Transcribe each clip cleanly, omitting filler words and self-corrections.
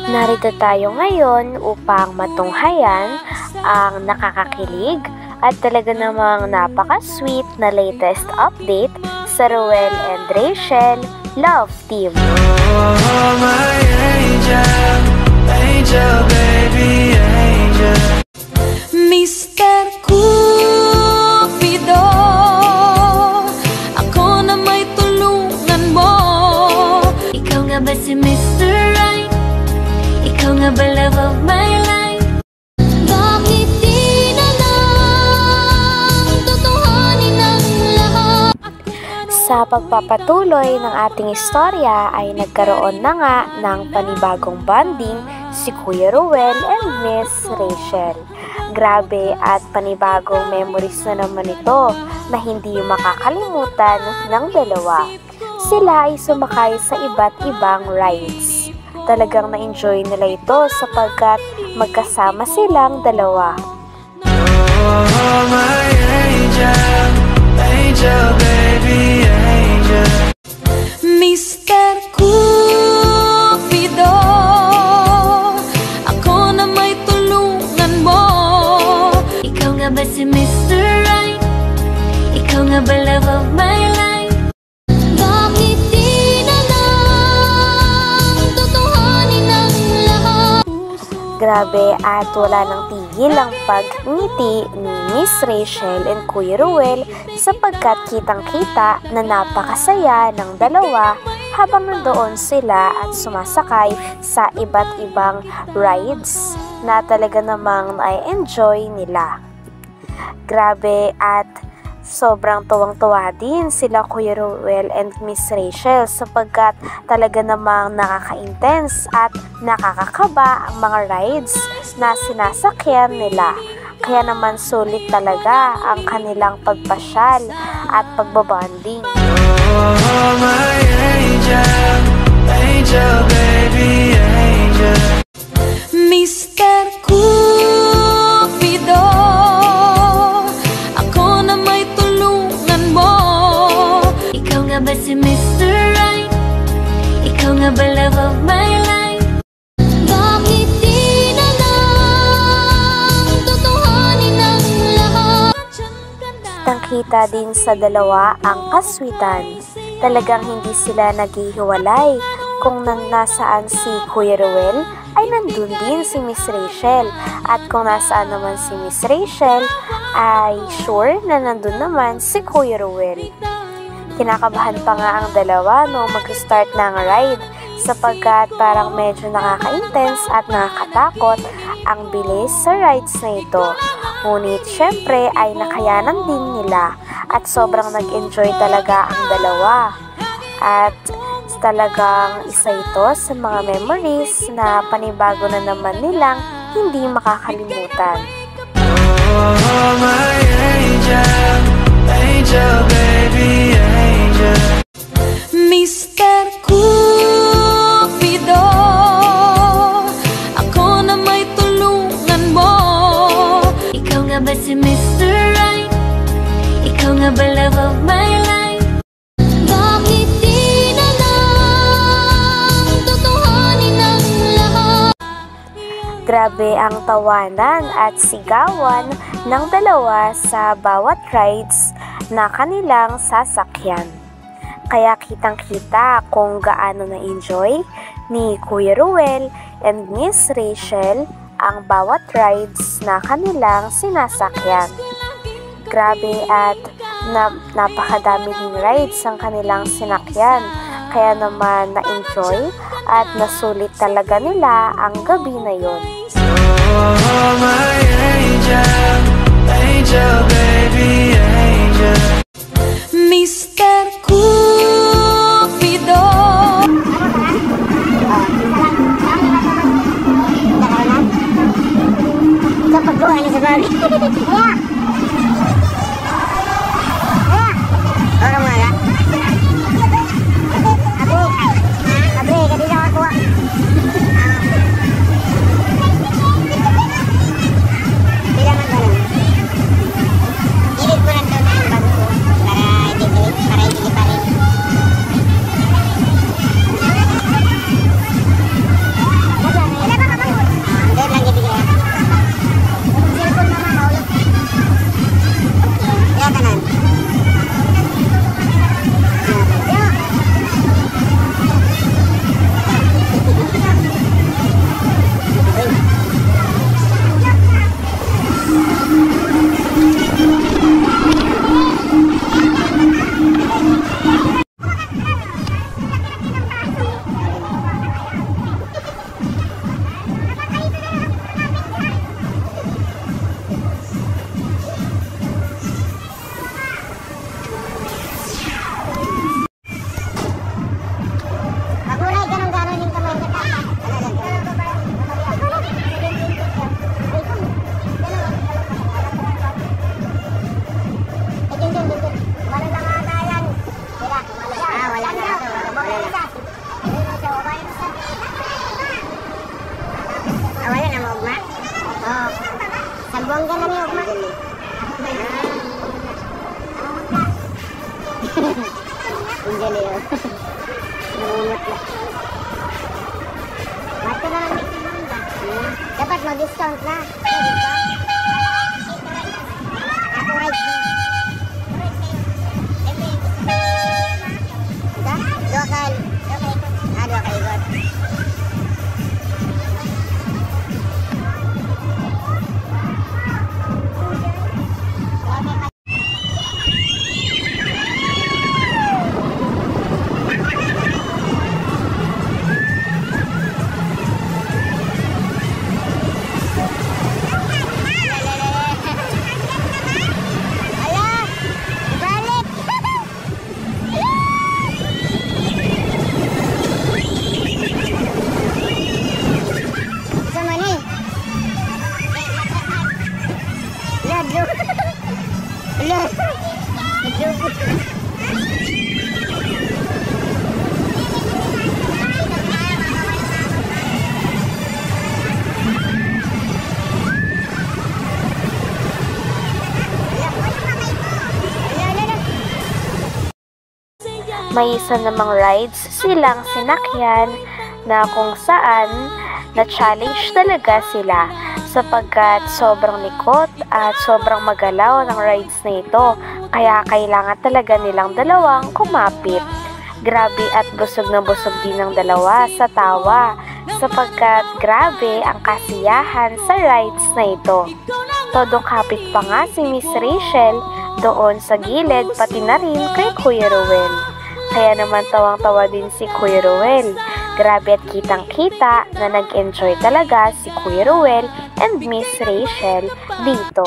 Narito tayo ngayon upang matunghayan ang nakakakilig at talaga namang napaka-sweet na latest update sa Ruel and Rachel Love Team. Oh, my angel, angel, baby, angel. Mr. Cupido, ako na may tulungan mo. Ikaw nga ba si Mr. Right? Ikaw nga ba love of my life? Bakit di na lang tutuhanin ang lahat? Sa pagpapatuloy ng ating istorya ay nagkaroon na nga ng panibagong bonding si Kuya Ruel and Miss Rachel. Grabe at panibagong memories na naman ito na hindi makakalimutan ng dalawa. Sila ay sumakay sa iba't ibang rides. Talagang na-enjoy nila ito sapagkat magkasama silang dalawa. Oh, my angel, angel, baby, angel. Mr. Cupido, ako na may tulungan mo. Ikaw nga ba si Mr. Right? Ikaw nga ba love of my life? Bakit di na lang tutuhanin ang lahat? Grabe at wala nang tigil ang pagngiti ni Miss Rachel and Kuya Ruel sapagkat kitang-kita na napakasaya ng dalawa habang nandoon sila at sumasakay sa iba't ibang rides na talaga namang na-enjoy nila. Grabe at sobrang tuwang-tuwa din sila Kuya Ruel and Miss Rachel sapagkat talaga namang nakaka-intense at nakakakaba ang mga rides na sinasakyan nila. Kaya naman sulit talaga ang kanilang pagpasyal at pagbabonding. Oh, my angel, angel, baby, angel. Mr. Cupido, ako na may tulungan mo. Ikaw nga ba si Mr. Right? Ikaw nga ba love of my life? Bakit di na lang tutuhanin ang lahat? Kitang-kita din sa dalawa ang kaswitan. Talagang hindi sila naghihiwalay. Kung nasaan si Kuya Ruel, ay nandun din si Miss Rachel. At kung nasaan naman si Miss Rachel, ay sure na nandun naman si Kuya Ruel. Kinakabahan pa nga ang dalawa no mag-start ng ride sapagkat parang medyo nakaka-intense at nakakatakot ang bilis sa rides na ito. Ngunit syempre ay nakayanan din nila at sobrang nag-enjoy talaga ang dalawa. At talagang isa ito sa mga memories na panibago na naman nilang hindi makakalimutan. Oh, my angel, angel, baby, angel. Mr. Cupido, ako na may tulungan mo. Ikaw nga ba si Mr. Right? Ikaw nga ba love of my life? Bakit di na lang tutuhanin ang lahat? Grabe ang tawanan at sigawan ng dalawa sa bawat rides na kanilang sasakyan. Kaya kitang-kita kung gaano na-enjoy ni Kuya Ruel and Miss Rachel ang bawat rides na kanilang sinasakyan. Grabe at napakadami ding rides ang kanilang sinakyan. Kaya naman na-enjoy at nasulit talaga nila ang gabi na yon. Oh, my angel, angel, baby, angel. Mr. Cupido, kapag doon sa babi. Orang mana? Abri, kadi jangan kuat. Tidak nak. Ini dali. Nangungot na. Bato na lang. Dapat mag-discount na. Ako right na. Dua ka ikot. May isa namang rides silang sinakyan na kung saan na-challenge talaga sila sapagkat sobrang likot at sobrang magalaw ng rides na ito, kaya kailangan talaga nilang dalawang kumapit. Grabe at busog na busog din ng dalawa sa tawa sapagkat grabe ang kasiyahan sa rides na ito. Todong kapit pa nga si Miss Rachel doon sa gilid pati na rin kay Kuya Ruel. Kaya naman tawang-tawa din si Kuya Ruel. Grabe at kitang-kita na nag-enjoy talaga si Kuya Ruel and Miss Rachel dito.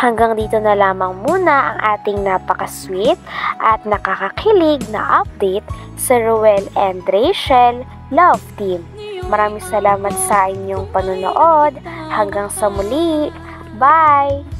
Hanggang dito na lamang muna ang ating napaka-sweet at nakakakilig na update sa Ruel and Rachel Love Team. Maraming salamat sa inyong panonood. Hanggang sa muli. Bye!